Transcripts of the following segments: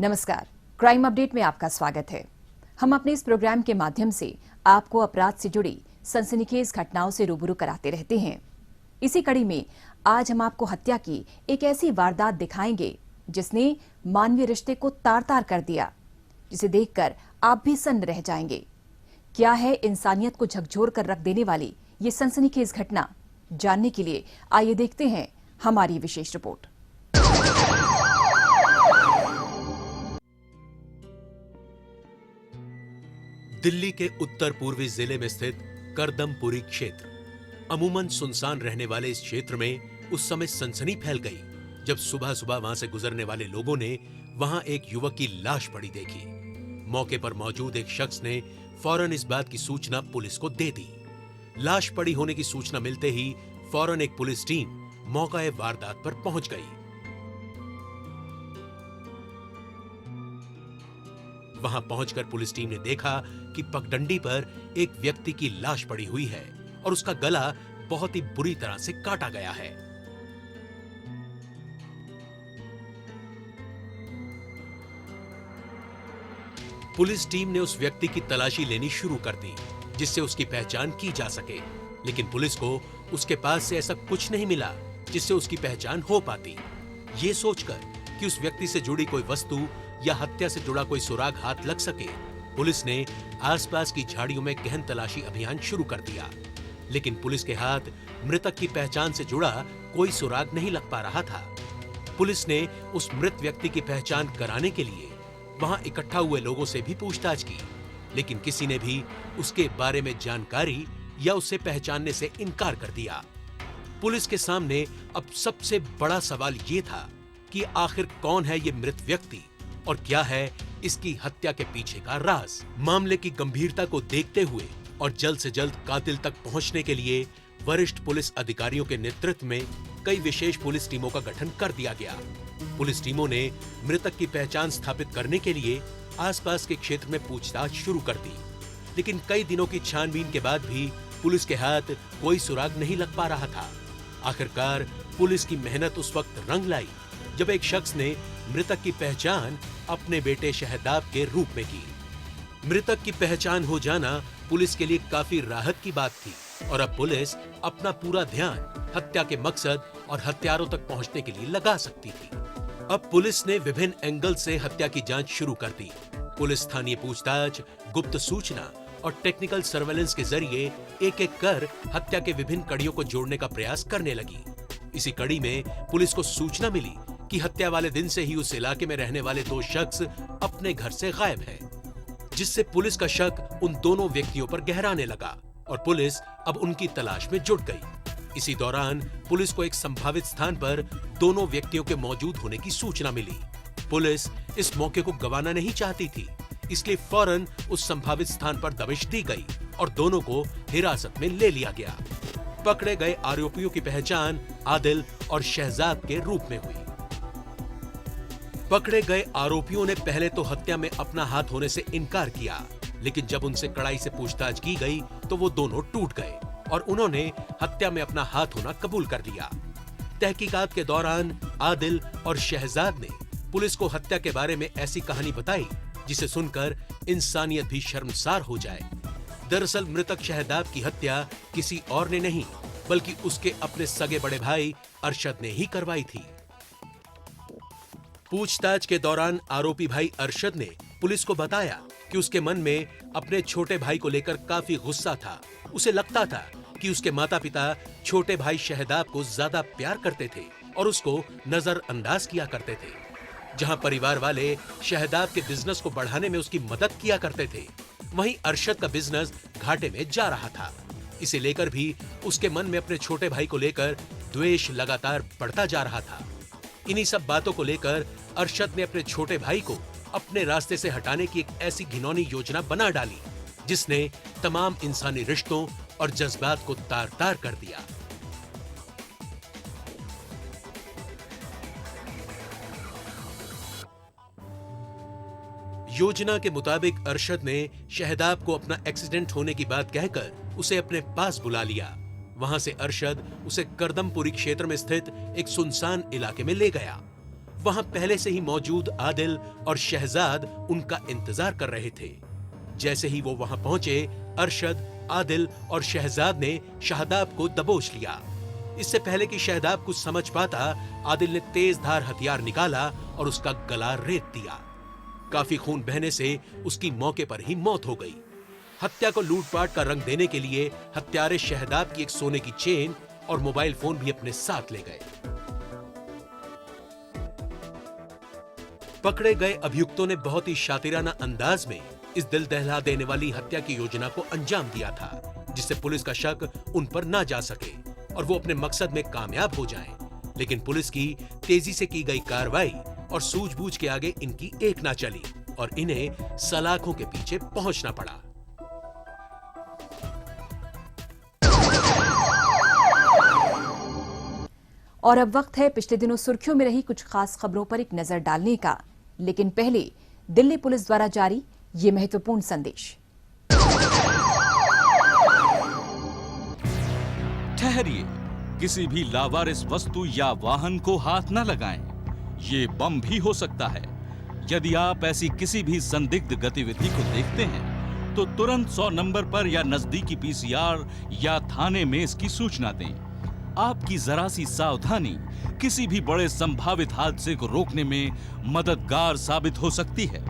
नमस्कार, crime update में आपका स्वागत है। हम अपने इस प्रोग्राम के माध्यम से आपको अपराध से जुड़ी सनसनीखेज घटनाओं से रूबरू कराते रहते हैं। इसी कड़ी में आज हम आपको हत्या की एक ऐसी वारदात दिखाएंगे जिसने मानवीय रिश्ते को तार-तार कर दिया, जिसे देखकर आप भी सन्न रह जाएंगे। क्या है इंसानियत को झकझोर कर रख देने वाली ये सनसनीखेज घटना? जानने के लिए आइए देखते हैं हमारी विशेष रिपोर्ट। दिल्ली के उत्तर पूर्वी जिले में स्थित करदमपुरी क्षेत्र, अमूमन सुनसान रहने वाले इस क्षेत्र में उस समय सनसनी फैल गई जब सुबह सुबह वहां से गुजरने वाले लोगों ने वहां एक युवक की लाश पड़ी देखी। मौके पर मौजूद एक शख्स ने फौरन इस बात की सूचना पुलिस को दे दी। लाश पड़ी होने की सूचना मिलते ही फौरन एक पुलिस टीम मौका वारदात पर पहुंच गई। वहां पहुंचकर पुलिस टीम ने देखा कि पगडंडी पर एक व्यक्ति की लाश पड़ी हुई है और उसका गला बहुत ही बुरी तरह से काटा गया है। पुलिस टीम ने उस व्यक्ति की तलाशी लेनी शुरू कर दी जिससे उसकी पहचान की जा सके, लेकिन पुलिस को उसके पास से ऐसा कुछ नहीं मिला जिससे उसकी पहचान हो पाती। ये सोचकर कि उस व्यक्ति से जुड़ी कोई वस्तु या हत्या से जुड़ा कोई सुराग हाथ लग सके, पुलिस ने आसपास की झाड़ियों में गहन तलाशी अभियान शुरू कर दिया, लेकिन पुलिस के हाथ मृतक की पहचान से जुड़ा कोई सुराग नहीं लग पा रहा था। पुलिस ने उस मृत व्यक्ति की पहचान कराने के लिए वहां इकट्ठा हुए लोगों से भी पूछताछ की, लेकिन किसी ने भी उसके बारे में जानकारी या उसे पहचानने से इनकार कर दिया। पुलिस के सामने अब सबसे बड़ा सवाल यह था कि आखिर कौन है ये मृत व्यक्ति और क्या है इसकी हत्या के पीछे का राज। मामले की गंभीरता को देखते हुए और जल्द से जल्द कातिल तक पहुंचने के लिए वरिष्ठ पुलिस अधिकारियों के नेतृत्व में कई विशेष पुलिस टीमों का गठन कर दिया गया। पुलिस टीमों ने मृतक की पहचान स्थापित करने के लिए आसपास के क्षेत्र में पूछताछ शुरू कर दी, लेकिन कई दिनों की छानबीन के बाद भी पुलिस के हाथ कोई सुराग नहीं लग पा रहा था। आखिरकार पुलिस की मेहनत उस वक्त रंग लाई जब एक शख्स ने मृतक की पहचान अपने बेटे शहदाब के रूप में की। मृतक की पहचान हो जाना पुलिस के लिए काफी राहत की बात थी और अब पुलिस अपना पूरा ध्यान हत्या के मकसद और हत्यारों तक पहुंचने के लिए लगा सकती थी। अब पुलिस ने विभिन्न एंगल से हत्या की जांच शुरू कर दी। पुलिस स्थानीय पूछताछ, गुप्त सूचना और टेक्निकल सर्वेलेंस के जरिए एक-एक कर हत्या के विभिन्न कड़ियों को जोड़ने का प्रयास करने लगी। इसी कड़ी में पुलिस को सूचना मिली कि हत्या वाले दिन से ही उस इलाके में रहने वाले दो शख्स अपने घर से गायब हैं, जिससे पुलिस का शक उन दोनों व्यक्तियों पर गहराने लगा और पुलिस अब उनकी तलाश में जुट गई। इसी दौरान पुलिस को एक संभावित स्थान पर दोनों व्यक्तियों के मौजूद होने की सूचना मिली। पुलिस इस मौके को गंवाना नहीं चाहती थी, इसलिए फौरन उस संभावित स्थान पर दबिश दी गई और दोनों को हिरासत में ले लिया गया। पकड़े गए आरोपियों की पहचान आदिल और शहजाद के रूप में हुई। पकड़े गए आरोपियों ने पहले तो हत्या में अपना हाथ होने से इनकार किया, लेकिन जब उनसे कड़ाई से पूछताछ की गई तो वो दोनों टूट गए और उन्होंने हत्या में अपना हाथ होना कबूल कर लिया। तहकीकात के दौरान आदिल और शहजाद ने पुलिस को हत्या के बारे में ऐसी कहानी बताई जिसे सुनकर इंसानियत भी शर्मसार हो जाए। दरअसल मृतक शहदाब की हत्या किसी और ने नहीं बल्कि उसके अपने सगे बड़े भाई अरशद ने ही करवाई थी। पूछताछ के दौरान आरोपी भाई अरशद ने पुलिस को बताया कि उसके मन में अपने छोटे भाई को लेकर काफी गुस्सा था। उसे लगता था कि उसके माता पिता छोटे भाई शहदाब को ज्यादा प्यार करते थे और उसको नजरअंदाज किया करते थे। जहां परिवार वाले शहदाब के बिजनेस को बढ़ाने में उसकी मदद किया करते थे, वहीं अरशद का बिजनेस घाटे में जा रहा था। इसे लेकर भी उसके मन में अपने छोटे भाई को लेकर द्वेष लगातार बढ़ता जा रहा था। इन्हीं सब बातों को लेकर अरशद ने अपने छोटे भाई को अपने रास्ते से हटाने की एक ऐसी घिनौनी योजना बना डाली जिसने तमाम इंसानी रिश्तों और जज्बात को तार-तार कर दिया। योजना के मुताबिक अरशद ने शहदाब को अपना एक्सीडेंट होने की बात कहकर उसे अपने पास बुला लिया। वहां से अरशद उसे करदमपुरी क्षेत्र में स्थित एक सुनसान इलाके में ले गया। वहां पहले से ही मौजूद आदिल और शहजाद उनका इंतजार कर रहे थे। जैसे ही वो वहां पहुंचे, अरशद, आदिल और शहजाद ने शादाब को दबोच लिया। इससे पहले कि शहजाद कुछ समझ पाता, आदिल ने तेजधार हथियार निकाला और उसका गला रेत दिया। काफी खून बहने से उसकी मौके पर ही मौत हो गई। हत्या को लूटपाट का रंग देने के लिए हत्यारे शहजाद की एक सोने की चेन और मोबाइल फोन भी अपने साथ ले गए। पकड़े गए अभियुक्तों ने बहुत ही शातिराना अंदाज में इस दिल दहला देने वाली हत्या की योजना को अंजाम दिया था, जिससे पुलिस का शक उन पर ना जा सके और वो अपने मकसद में कामयाब हो जाएं। लेकिन पुलिस की तेजी से की गई कार्रवाई और सूझबूझ के आगे इनकी एक ना चली और इन्हें सलाखों के पीछे पहुंचना पड़ा। और अब वक्त है पिछले दिनों सुर्खियों में रही कुछ खास खबरों पर एक नजर डालने का, लेकिन पहले दिल्ली पुलिस द्वारा जारी ये महत्वपूर्ण संदेश। ठहरिए, किसी भी लावारिस वस्तु या वाहन को हाथ न लगाएं। ये बम भी हो सकता है। यदि आप ऐसी किसी भी संदिग्ध गतिविधि को देखते हैं तो तुरंत 100 नंबर पर या नजदीकी पीसीआर या थाने में इसकी सूचना दें। आपकी जरा सी सावधानी किसी भी बड़े संभावित हादसे को रोकने में मददगार साबित हो सकती है।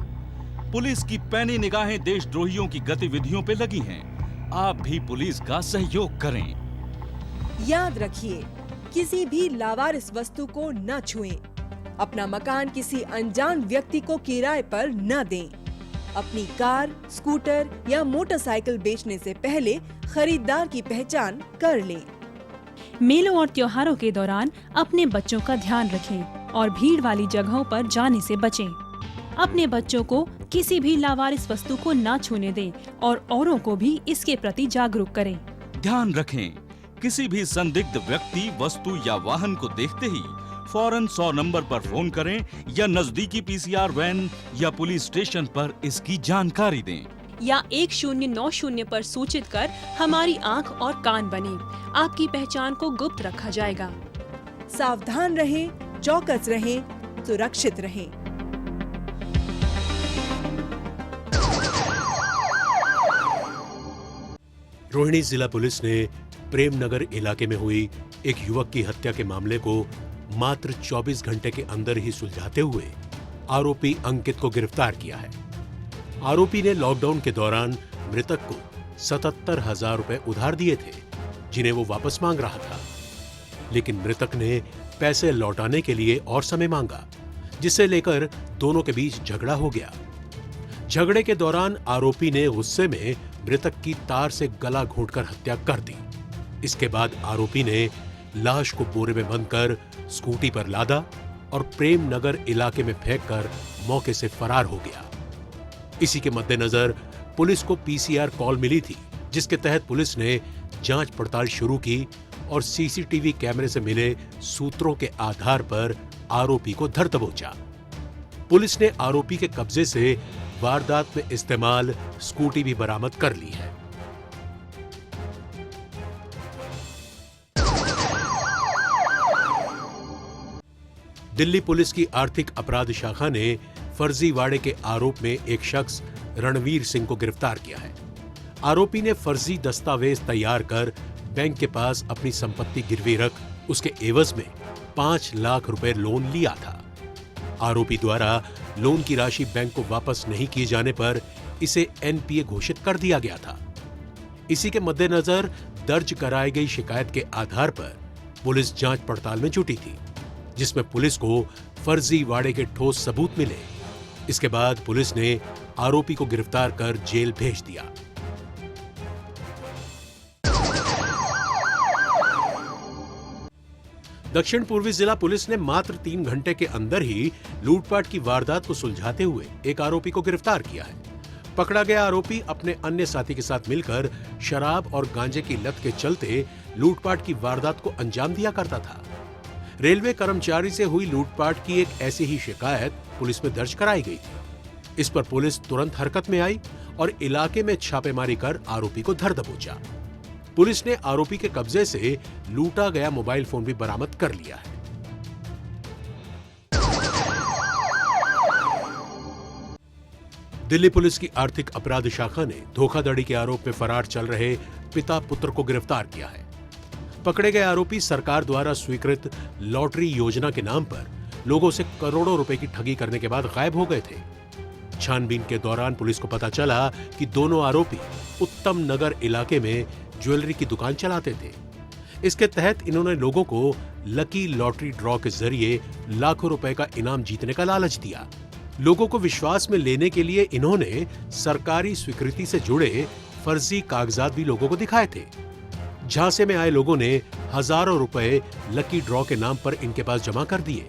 पुलिस की पैनी निगाहें देशद्रोहियों की गतिविधियों पे लगी हैं। आप भी पुलिस का सहयोग करें। याद रखिए, किसी भी लावारिस वस्तु को न छुएं। अपना मकान किसी अनजान व्यक्ति को किराए पर न दें। अपनी कार, स्कूटर या मोटरसाइकिल बेचने से पहले खरीदार की पहचान कर लें। मेलों और त्योहारों के दौरान अपने बच्चों का ध्यान रखें और भीड़ वाली जगहों पर जाने से बचें। अपने बच्चों को किसी भी लावारिस वस्तु को न छूने दें और औरों को भी इसके प्रति जागरूक करें। ध्यान रखें, किसी भी संदिग्ध व्यक्ति, वस्तु या वाहन को देखते ही फौरन 100 नंबर पर फोन करें या नजदीकी पीसीआर वैन या पुलिस स्टेशन पर इसकी जानकारी दें। या 1090 पर सूचित कर हमारी आंख और कान बने। आपकी पहचान को गुप्त रखा जाएगा। सावधान रहें, चौकस रहें, सुरक्षित रहें। रोहिणी जिला पुलिस ने प्रेमनगर इलाके में हुई एक युवक की हत्या के मामले को मात्र 24 घंटे के अंदर ही सुलझाते हुए आरोपी अंकित को गिरफ्तार किया है। आरोपी ने लॉकडाउन के दौरान मृतक को 77,000 रुपए उधार दिए थे, जिन्हें वो वापस मांग रहा था। लेकिन मृतक ने पैसे लौटाने के लिए और समय मांगा, जिसे लेकर दोनों के बीच झगड़ा हो गया। झगड़े के दौरान आरोपी ने गुस्से में मृतक की तार से गला घोंटकर हत्या कर दी। इसके बाद आरोपी ने लाश को बोरे में बंद कर स्कूटी पर लादा और प्रेमनगर इलाके में फेंककर मौके से फरार हो गया। इसी के मद्देनजर पुलिस को पीसीआर कॉल मिली थी, जिसके तहत पुलिस ने जांच पड़ताल शुरू की और सीसीटीवी कैमरे से मिले सूत्रों के आधार पर आरोपी को धर दबोचा। पुलिस ने आरोपी के कब्जे से वारदात में इस्तेमाल स्कूटी भी बरामद कर ली है। दिल्ली पुलिस की आर्थिक अपराध शाखा ने फर्जीवाड़े के आरोप में एक शख्स रणवीर सिंह को गिरफ्तार किया है। आरोपी ने फर्जी दस्तावेज तैयार कर बैंक के पास अपनी संपत्ति गिरवी रख उसके एवज में 5 लाख रुपए लोन लिया था। आरोपी द्वारा लोन की राशि बैंक को वापस नहीं किए जाने पर इसे एनपीए घोषित कर दिया गया था। इसी के मद्देनजर दर्ज कराई गई शिकायत के आधार पर पुलिस जांच पड़ताल में जुटी थी, जिसमें पुलिस को फर्जीवाड़े के ठोस सबूत मिले। इसके बाद पुलिस ने आरोपी को गिरफ्तार कर जेल भेज दिया। दक्षिण पूर्वी जिला पुलिस ने मात्र 3 घंटे के अंदर ही लूटपाट की वारदात को सुलझाते हुए एक आरोपी को गिरफ्तार किया है। पकड़ा गया आरोपी अपने अन्य साथी के साथ मिलकर शराब और गांजे की लत के चलते लूटपाट की वारदात को अंजाम दिया करता था। रेलवे कर्मचारी से हुई लूटपाट की एक ऐसी ही शिकायत पुलिस में दर्ज कराई गई थी। इस पर पुलिस तुरंत हरकत में आई और इलाके में छापेमारी कर आरोपी को धर दबोचा। पुलिस ने आरोपी के कब्जे से लूटा गया मोबाइल फोन भी बरामद कर लिया है। दिल्ली पुलिस की आर्थिक अपराध शाखा ने धोखाधड़ी के आरोप में फरार चल रहे पिता पुत्र को गिरफ्तार किया है। पकड़े गए आरोपी सरकार द्वारा स्वीकृत लॉटरी योजना के नाम पर लोगों से करोड़ों रुपए की ठगी करने के बाद गायब हो गए थे। छानबीन के दौरान पुलिस को पता चला कि दोनों आरोपी उत्तम नगर इलाके में ज्वेलरी की दुकान चलाते थे। इसके तहत इन्होंने लोगों को लकी लॉटरी ड्रॉ के जरिए लाखों रुपए का इनाम जीतने का लालच दिया। लोगों को विश्वास में लेने के लिए इन्होंने सरकारी स्वीकृति से जुड़े फर्जी कागजात भी लोगों को दिखाए थे। झांसे में आए लोगों ने हजारों रुपए लकी ड्रॉ के नाम पर इनके पास जमा कर दिए।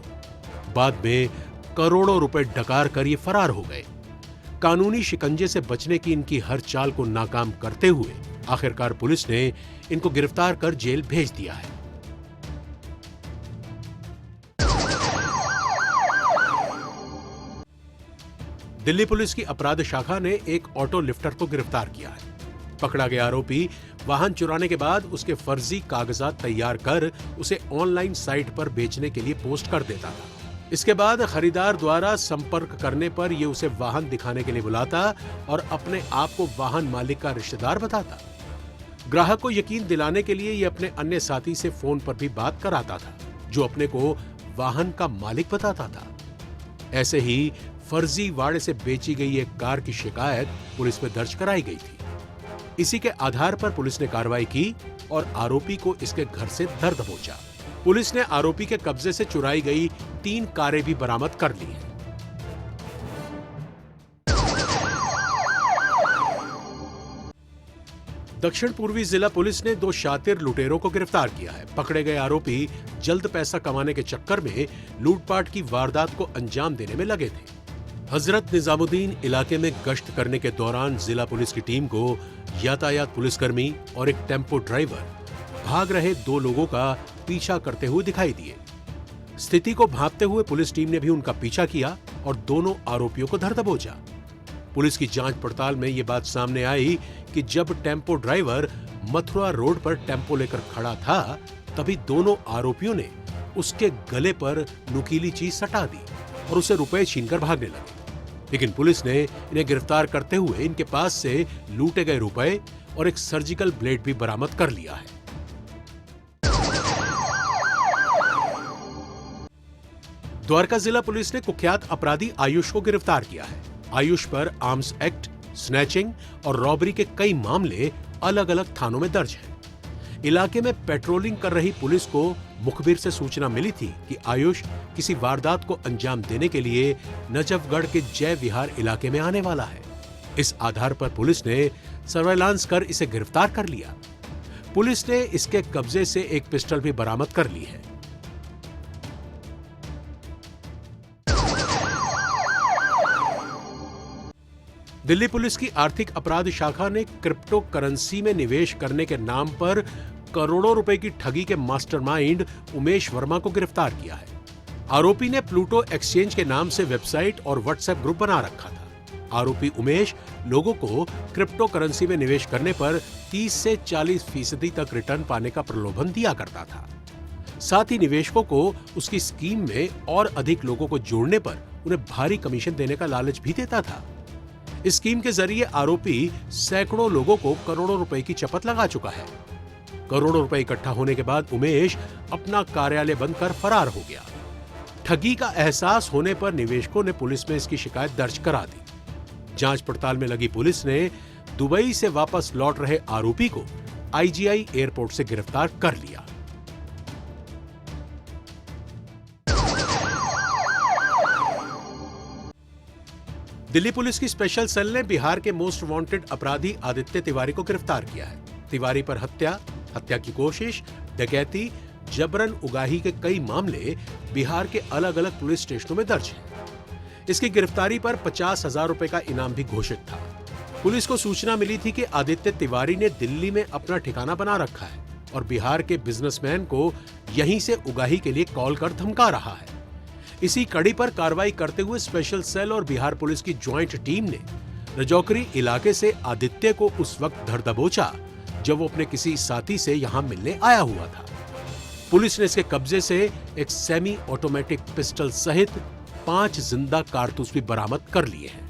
बाद में करोड़ों रुपए डकार कर ये फरार हो गए। कानूनी शिकंजे से बचने की इनकी हर चाल को नाकाम करते हुए आखिरकार पुलिस ने इनको गिरफ्तार कर जेल भेज दिया है। दिल्ली पुलिस की अपराध शाखा ने एक ऑटो लिफ्टर को गिरफ्तार किया है। पकड़ा गया आरोपी वाहन चुराने के बाद उसके फर्जी कागजात तैयार कर उसे ऑनलाइन साइट पर बेचने के लिए पोस्ट कर देता था। इसके बाद खरीदार द्वारा संपर्क करने पर यह उसे वाहन दिखाने के लिए बुलाता और अपने आप को वाहन मालिक का रिश्तेदार बताता। ग्राहक को यकीन दिलाने के लिए यह अपने अन्य साथी से फोन पर भी बात कराता था, जो अपने को वाहन का मालिक बताता था। ऐसे ही फर्जी वाड़े से बेची गई एक कार की शिकायत पुलिस में दर्ज कराई गई थी। इसी के आधार पर पुलिस ने कार्रवाई की और आरोपी को इसके घर से धर दबोचा। पुलिस ने आरोपी के कब्जे से चुराई गई 3 कारें भी बरामद कर ली हैं। दक्षिण पूर्वी जिला पुलिस ने 2 शातिर लुटेरों को गिरफ्तार किया है। पकड़े गए आरोपी जल्द पैसा कमाने के चक्कर में लूटपाट की वारदात को अंजाम देने में लगे थे। हजरत निजामुद्दीन इलाके में गश्त करने के दौरान जिला पुलिस की टीम को यातायात पुलिसकर्मी और एक टेम्पो ड्राइवर भाग रहे 2 लोगों का पीछा करते हुए दिखाई दिए। स्थिति को भांपते हुए पुलिस टीम ने भी उनका पीछा किया और दोनों आरोपियों को धर दबोचा। पुलिस की जांच पड़ताल में यह बात सामने आई कि जब टेम्पो ड्राइवर मथुरा रोड पर टेम्पो लेकर खड़ा था, तभी दोनों आरोपियों ने उसके गले पर नुकीली चीज सटा दी और उसे रुपए छीनकर भागने लगे। लेकिन पुलिस ने इन्हें गिरफ्तार करते हुए इनके पास से लूटे गए रुपए और एक सर्जिकल ब्लेड भी बरामद कर लिया है। द्वारका जिला पुलिस ने कुख्यात अपराधी आयुष को गिरफ्तार किया है। आयुष पर आर्म्स एक्ट, स्नैचिंग और रॉबरी के कई मामले अलग अलग थानों में दर्ज हैं। इलाके में पेट्रोलिंग कर रही पुलिस को मुखबिर से सूचना मिली थी कि आयुष किसी वारदात को अंजाम देने के लिए नजफगढ़ के जय विहार इलाके में आने वाला है। इस आधार पर पुलिस ने सर्वेलांस कर इसे गिरफ्तार कर लिया। पुलिस ने इसके कब्जे से एक पिस्टल भी बरामद कर ली है। दिल्ली पुलिस की आर्थिक अपराध शाखा ने क्रिप्टो करेंसी में निवेश करने के नाम पर करोड़ों रुपए की ठगी के मास्टरमाइंड उमेश वर्मा को गिरफ्तार किया है। आरोपी ने प्लूटो एक्सचेंज के नाम से वेबसाइट और व्हाट्सएप ग्रुप बना रखा था। आरोपी उमेश लोगों को क्रिप्टो करेंसी में निवेश करने पर 30 से 40% तक रिटर्न पाने का प्रलोभन दिया करता था। साथ ही निवेशकों को उसकी स्कीम में और अधिक लोगों को जोड़ने पर उन्हें भारी कमीशन देने का लालच भी देता था। इस स्कीम के जरिए आरोपी सैकड़ों लोगों को करोड़ों रुपए की चपत लगा चुका है। करोड़ों रुपए इकट्ठा होने के बाद उमेश अपना कार्यालय बंद कर फरार हो गया। ठगी का एहसास होने पर निवेशकों ने पुलिस में इसकी शिकायत दर्ज करा दी। जांच पड़ताल में लगी पुलिस ने दुबई से वापस लौट रहे आरोपी को आईजीआई एयरपोर्ट से गिरफ्तार कर लिया। दिल्ली पुलिस की स्पेशल सेल ने बिहार के मोस्ट वांटेड अपराधी आदित्य तिवारी को गिरफ्तार किया है। तिवारी पर हत्या की कोशिश, डकैती, जबरन उगाही के कई मामले बिहार के अलग अलग पुलिस स्टेशनों में दर्ज हैं। इसकी गिरफ्तारी पर 50,000 रुपए का इनाम भी घोषित था। पुलिस को सूचना मिली थी कि आदित्य तिवारी ने दिल्ली में अपना ठिकाना बना रखा है और बिहार के बिजनेसमैन को यहीं से उगाही के लिए कॉल कर धमका रहा है। इसी कड़ी पर कार्रवाई करते हुए स्पेशल सेल और बिहार पुलिस की ज्वाइंट टीम ने रजौकरी इलाके से आदित्य को उस वक्त धर दबोचा जब वो अपने किसी साथी से यहां मिलने आया हुआ था। पुलिस ने इसके कब्जे से एक सेमी ऑटोमेटिक पिस्टल सहित 5 जिंदा कारतूस भी बरामद कर लिए हैं।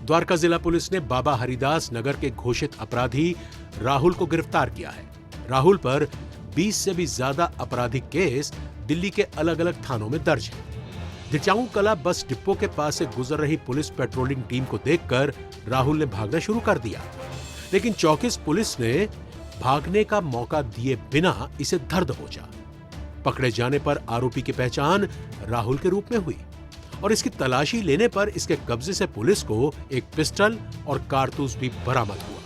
द्वारका जिला पुलिस ने बाबा हरिदास नगर के घोषित अपराधी राहुल को गिरफ्तार किया है। राहुल पर 20 से भी ज्यादा आपराधिक केस दिल्ली के अलग अलग थानों में दर्ज है। दिचाऊ कला बस डिपो के पास से गुजर रही पुलिस पेट्रोलिंग टीम को देखकर राहुल ने भागना शुरू कर दिया, लेकिन चौकिस पुलिस ने भागने का मौका दिए बिना इसे धर दबोचा। पकड़े जाने पर आरोपी की पहचान राहुल के रूप में हुई और इसकी तलाशी लेने पर इसके कब्जे से पुलिस को एक पिस्टल और कारतूस भी बरामद हुआ।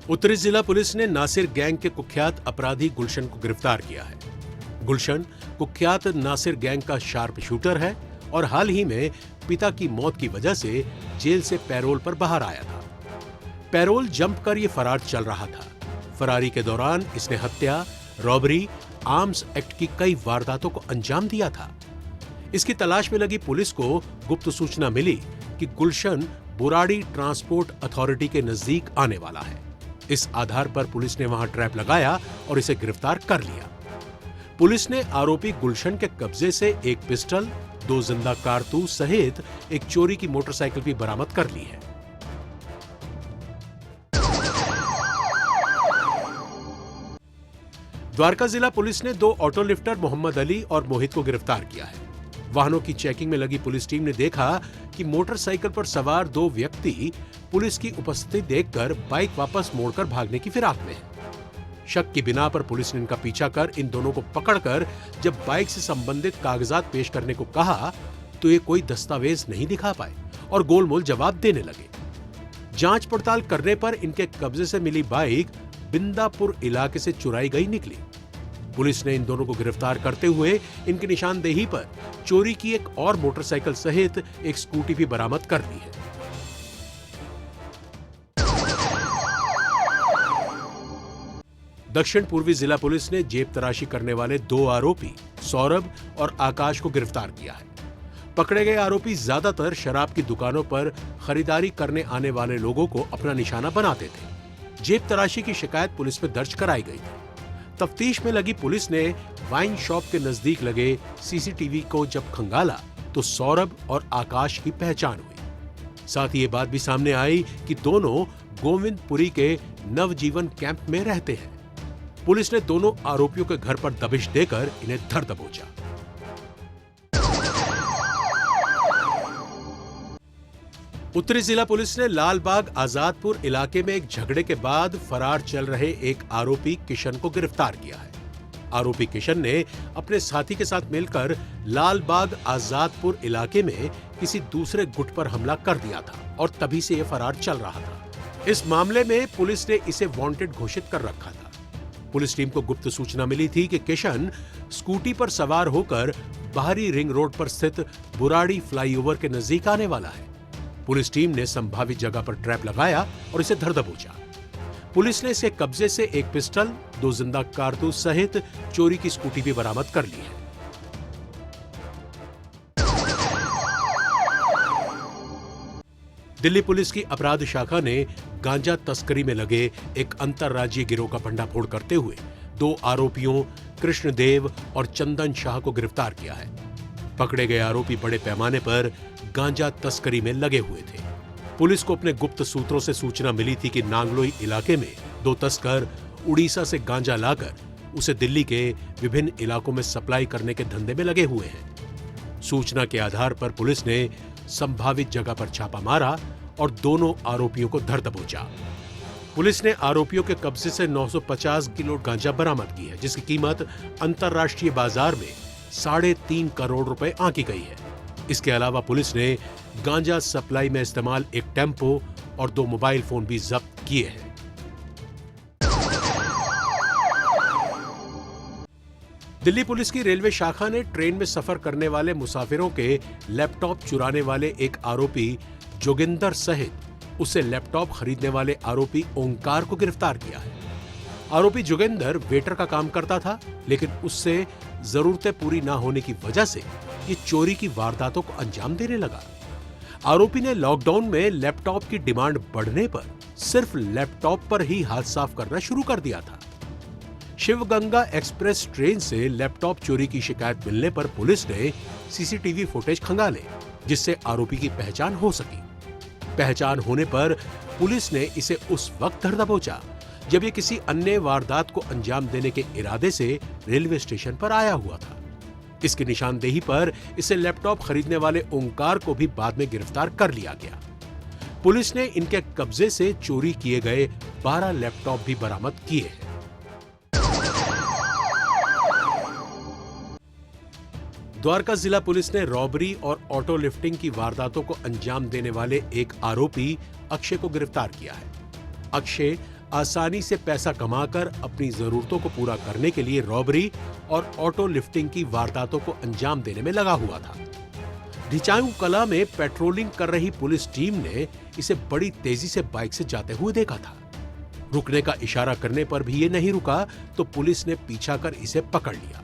उत्तरी जिला पुलिस ने नासिर गैंग के कुख्यात अपराधी गुलशन को गिरफ्तार किया है। गुलशन कुख्यात नासिर गैंग का शार्प शूटर है और हाल ही में पिता की मौत की वजह से जेल से पैरोल पर बाहर आया था। पैरोल जंप कर यह फरार चल रहा था। फरारी के दौरान इसने हत्या, रॉबरी, आर्म्स एक्ट की कई वारदातों को अंजाम दिया था। इसकी तलाश में लगी पुलिस को गुप्त सूचना मिली कि गुलशन बुराड़ी ट्रांसपोर्ट अथॉरिटी के नजदीक आने वाला है। इस आधार पर पुलिस ने वहां ट्रैप लगाया और इसे गिरफ्तार कर लिया। पुलिस ने आरोपी गुलशन के कब्जे से एक पिस्टल, 2 जिंदा कारतूस सहित एक चोरी की मोटरसाइकिल भी बरामद कर ली है। द्वारका जिला पुलिस ने 2 ऑटो लिफ्टर मोहम्मद अली और मोहित को गिरफ्तार किया है। वाहनों की चेकिंग में लगी पुलिस टीम ने देखा कि मोटरसाइकिल पर सवार 2 व्यक्ति पुलिस की उपस्थिति देखकर बाइक वापस मोड़कर भागने की फिराक में हैं। शक की बिना पर पुलिस ने इनका पीछा कर इन दोनों को पकड़कर जब बाइक से संबंधित कागजात पेश करने को कहा तो ये कोई दस्तावेज नहीं दिखा पाए और गोलमोल जवाब देने लगे। जांच पड़ताल करने पर इनके कब्जे से मिली बाइक बिंदापुर इलाके से चुराई गई निकली। पुलिस ने इन दोनों को गिरफ्तार करते हुए इनकी निशानदेही पर चोरी की एक और मोटरसाइकिल सहित एक स्कूटी भी बरामद कर ली है। दक्षिण पूर्वी जिला पुलिस ने जेब तराशी करने वाले 2 आरोपी सौरभ और आकाश को गिरफ्तार किया है। पकड़े गए आरोपी ज्यादातर शराब की दुकानों पर खरीदारी करने आने वाले लोगों को अपना निशाना बनाते थे। जेब तराशी की शिकायत पुलिस में दर्ज कराई गई थी। तफ्तीश में लगी पुलिस ने वाइन शॉप के नजदीक लगे सीसीटीवी को जब खंगाला तो सौरभ और आकाश की पहचान हुई। साथ ही ये बात भी सामने आई कि दोनों गोविंदपुरी के नवजीवन कैंप में रहते हैं। पुलिस ने दोनों आरोपियों के घर पर दबिश देकर इन्हें धर दबोचा। उत्तरी जिला पुलिस ने लालबाग आजादपुर इलाके में एक झगड़े के बाद फरार चल रहे एक आरोपी किशन को गिरफ्तार किया है। आरोपी किशन ने अपने साथी के साथ मिलकर लालबाग आजादपुर इलाके में किसी दूसरे गुट पर हमला कर दिया था और तभी से यह फरार चल रहा था। इस मामले में पुलिस ने इसे वांटेड घोषित कर रखा था। पुलिस टीम को गुप्त सूचना मिली थी कि किशन स्कूटी पर सवार होकर बाहरी रिंग रोड पर स्थित बुराड़ी फ्लाईओवर के नजदीक आने वाला है। पुलिस टीम ने संभावित जगह पर ट्रैप लगाया और इसे धर दबोचा। पुलिस ने इसके कब्जे से एक पिस्टल, 2 जिंदा कारतूस सहित चोरी की स्कूटी भी बरामद कर ली है। दिल्ली पुलिस की अपराध शाखा ने गांजा तस्करी में लगे एक अंतरराज्यीय गिरोह का भंडाफोड़ करते हुए 2 आरोपियों कृष्णदेव और चंदन शाह को गिरफ्तार किया है। पकड़े गए आरोपी बड़े पैमाने पर गांजा तस्करी में लगे हुए थे। पुलिस को अपने गुप्त सूत्रों से सूचना मिली थी कि नांगलोई इलाके में 2 तस्कर उड़ीसा से गांजा लाकर उसे दिल्ली के विभिन्न इलाकों में सप्लाई करने के धंधे में लगे हुए हैं। सूचना के आधार पर पुलिस ने संभावित जगह पर छापा मारा और दोनों आरोपियों को धर दबोचा। पुलिस ने आरोपियों के कब्जे से 950 किलो गांजा बरामद की है, जिसकी कीमत अंतरराष्ट्रीय बाजार में 3.5 करोड़ रुपए आंकी गई है। इसके अलावा पुलिस ने गांजा सप्लाई में इस्तेमाल एक टेम्पो और 2 मोबाइल फोन भी जब्त किए हैं। दिल्ली पुलिस की रेलवे शाखा ने ट्रेन में सफर करने वाले मुसाफिरों के लैपटॉप चुराने वाले एक आरोपी जोगिंदर सहित उससे लैपटॉप खरीदने वाले आरोपी ओंकार को गिरफ्तार किया है। आरोपी जोगिंदर वेटर का काम करता था, लेकिन उससे जरूरतें पूरी ना होने की वजह से ये चोरी की वारदातों को अंजाम देने लगा। आरोपी ने लॉकडाउन में लैपटॉप की डिमांड बढ़ने पर सिर्फ लैपटॉप पर ही हाथ साफ करना शुरू कर दिया था। शिवगंगा एक्सप्रेस ट्रेन से लैपटॉप चोरी की शिकायत मिलने पर पुलिस ने सीसीटीवी फुटेज खंगाले, जिससे आरोपी की पहचान हो सकी। पहचान होने पर पुलिस ने इसे उस वक्त धर दबोचा जब ये किसी अन्य वारदात को अंजाम देने के इरादे से रेलवे स्टेशन पर आया हुआ था। इसकी निशानदेही पर इसे लैपटॉप खरीदने वाले ओंकार को भी बाद में गिरफ्तार कर लिया गया। पुलिस ने इनके कब्जे से चोरी किए गए 12 लैपटॉप भी बरामद किए हैं। द्वारका जिला पुलिस ने रॉबरी और ऑटो लिफ्टिंग की वारदातों को अंजाम देने वाले एक आरोपी अक्षय को गिरफ्तार किया है। अक्षय आसानी से पैसा कमाकर अपनी जरूरतों को पूरा करने के लिए रॉबरी और ऑटो लिफ्टिंग की वारदातों को अंजाम देने में लगा हुआ था। ढिचाऊ कला में पेट्रोलिंग कर रही पुलिस टीम ने इसे बड़ी तेजी से बाइक से जाते हुए देखा था। रुकने का इशारा करने पर भी ये नहीं रुका तो पुलिस ने पीछा कर इसे पकड़ लिया।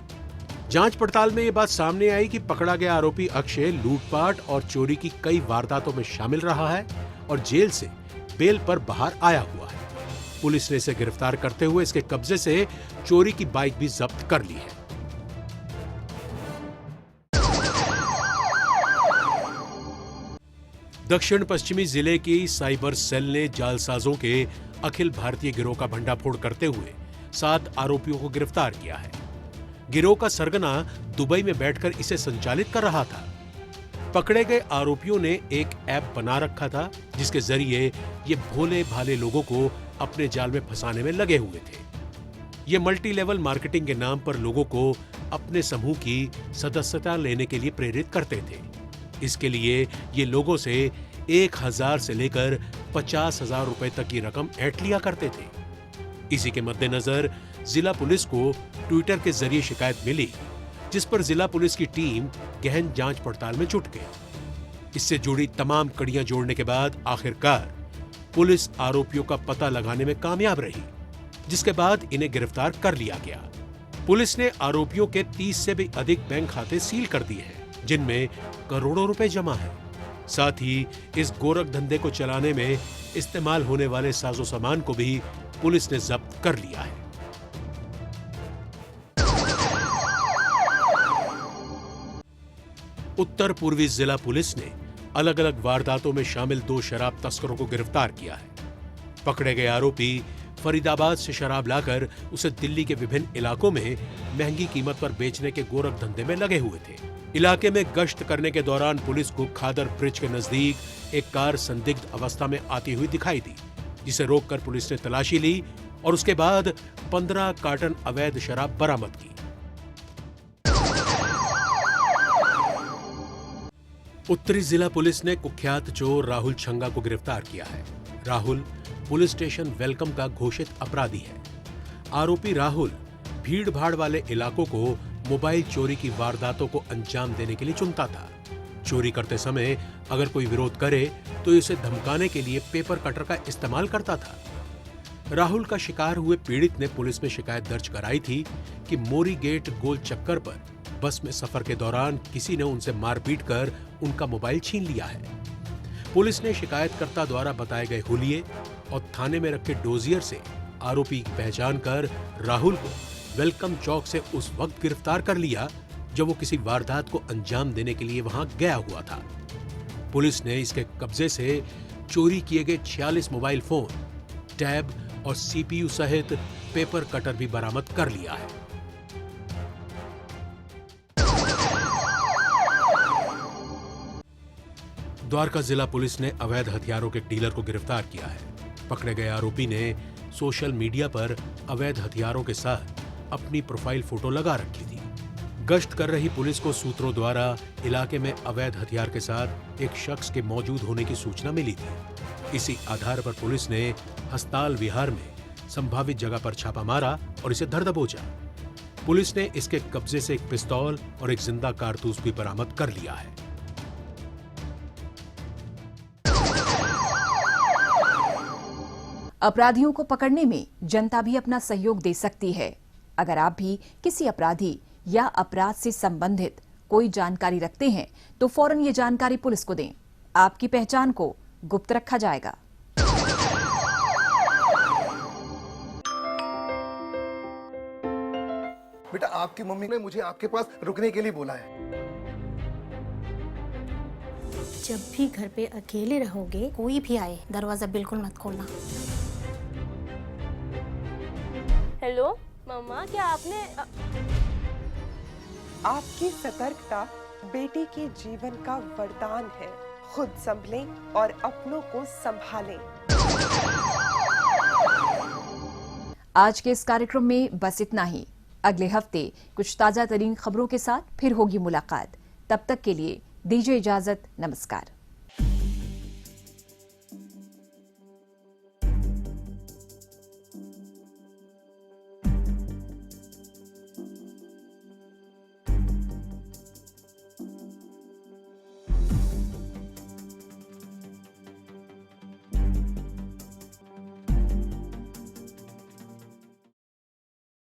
जांच पड़ताल में ये बात सामने आई कि पकड़ा गया आरोपी अक्षय लूटपाट और चोरी की कई वारदातों में शामिल रहा है और जेल से बेल पर बाहर आया हुआ है। पुलिस ने इसे गिरफ्तार करते हुए इसके कब्जे से चोरी की बाइक भी जब्त कर ली है। दक्षिण पश्चिमी जिले की साइबर सेल ने जालसाजों के अखिल भारतीय गिरोह का भंडाफोड़ करते हुए 7 आरोपियों को गिरफ्तार किया है। गिरोह का सरगना दुबई में बैठकर इसे संचालित कर रहा था। पकड़े गए आरोपियों ने एक ऐप बना रखा था जिसके जरिए ये भोले भाले लोगों को अपने जाल में फंसाने में लगे हुए थे। ये मल्टी लेवल मार्केटिंग के नाम पर लोगों को अपने समूह की सदस्यता लेने के लिए प्रेरित करते थे। इसके लिए ये लोगों से 1000 से लेकर 50,000 रुपए तक की रकम ऐंठ लिया करते थे। इसी के मद्देनजर जिला पुलिस को ट्विटर के जरिए शिकायत मिली, जिस पर जिला पुलिस की टीम गहन जांच पड़ताल में जुट गई। इससे जुड़ी तमाम कड़ियां जोड़ने के बाद आखिरकार पुलिस आरोपियों का पता लगाने में कामयाब रही, जिसके बाद इन्हें गिरफ्तार कर लिया गया। पुलिस ने आरोपियों के 30 से भी अधिक बैंक खाते सील कर दिए हैं, जिनमें करोड़ों रुपए जमा है। साथ ही इस गोरख धंधे को चलाने में इस्तेमाल होने वाले साजो सामान को भी पुलिस ने जब्त कर लिया है। उत्तर पूर्वी जिला पुलिस ने अलग अलग वारदातों में शामिल 2 शराब तस्करों को गिरफ्तार किया है। पकड़े गए आरोपी फरीदाबाद से शराब लाकर उसे दिल्ली के विभिन्न इलाकों में महंगी कीमत पर बेचने के गोरख धंधे में लगे हुए थे। इलाके में गश्त करने के दौरान पुलिस को खादर ब्रिज के नजदीक एक कार संदिग्ध अवस्था में आती हुई दिखाई दी, जिसे रोककर पुलिस ने तलाशी ली और उसके बाद 15 कार्टन अवैध शराब बरामद की। उत्तरी जिला पुलिस ने कुख्यात चोर राहुल छंगा को गिरफ्तार किया है। राहुल पुलिस स्टेशन वेलकम का घोषित अपराधी है। आरोपी राहुल भीड़ भाड़ वाले इलाकों को मोबाइल चोरी की वारदातों को अंजाम देने के लिए चुनता था। चोरी करते समय अगर कोई विरोध करे तो इसे धमकाने के लिए पेपर कटर का इस्तेमाल करता था। राहुल का शिकार हुए पीड़ित ने पुलिस में शिकायत दर्ज कराई थी कि मोरी गेट गोल चक्कर पर बस में सफर के दौरान किसी ने उनसे मारपीट कर उनका मोबाइल छीन लिया है। पुलिस ने शिकायतकर्ता द्वारा बताए गए हुलिये और थाने में रखे डोजियर से आरोपी की पहचान कर राहुल को वेलकम चौक से उस वक्त गिरफ्तार कर लिया जब वो किसी वारदात को अंजाम देने के लिए वहां गया हुआ था। पुलिस ने इसके कब्जे से चोरी किए गए 46 मोबाइल फोन, टैब और सीपीयू सहित पेपर कटर भी बरामद कर लिया है। द्वारका जिला पुलिस ने अवैध हथियारों के डीलर को गिरफ्तार किया है। पकड़े गए आरोपी ने सोशल मीडिया पर अवैध हथियारों के साथ अपनी प्रोफाइल फोटो लगा रखी थी। गश्त कर रही पुलिस को सूत्रों द्वारा इलाके में अवैध हथियार के साथ एक शख्स के मौजूद होने की सूचना मिली थी। इसी आधार पर पुलिस ने हस्ताल विहार में संभावित जगह पर छापा मारा और इसे धर दबोचा। पुलिस ने इसके कब्जे से एक पिस्तौल और एक जिंदा कारतूस भी बरामद कर लिया है। अपराधियों को पकड़ने में जनता भी अपना सहयोग दे सकती है। अगर आप भी किसी अपराधी या अपराध से संबंधित कोई जानकारी रखते हैं तो फौरन ये जानकारी पुलिस को दें। आपकी पहचान को गुप्त रखा जाएगा। बेटा आपकी मम्मी ने मुझे आपके पास रुकने के लिए बोला है। जब भी घर पे अकेले रहोगे, कोई भी आए दरवाजा बिल्कुल मत खोलना। हेलो मम्मा, क्या आपने आपकी सतर्कता बेटी के जीवन का वरदान है। खुद संभलें और अपनों को संभालें। आज के इस कार्यक्रम में बस इतना ही। अगले हफ्ते कुछ ताजा तरीन खबरों के साथ फिर होगी मुलाकात। तब तक के लिए दीजिए इजाजत। नमस्कार।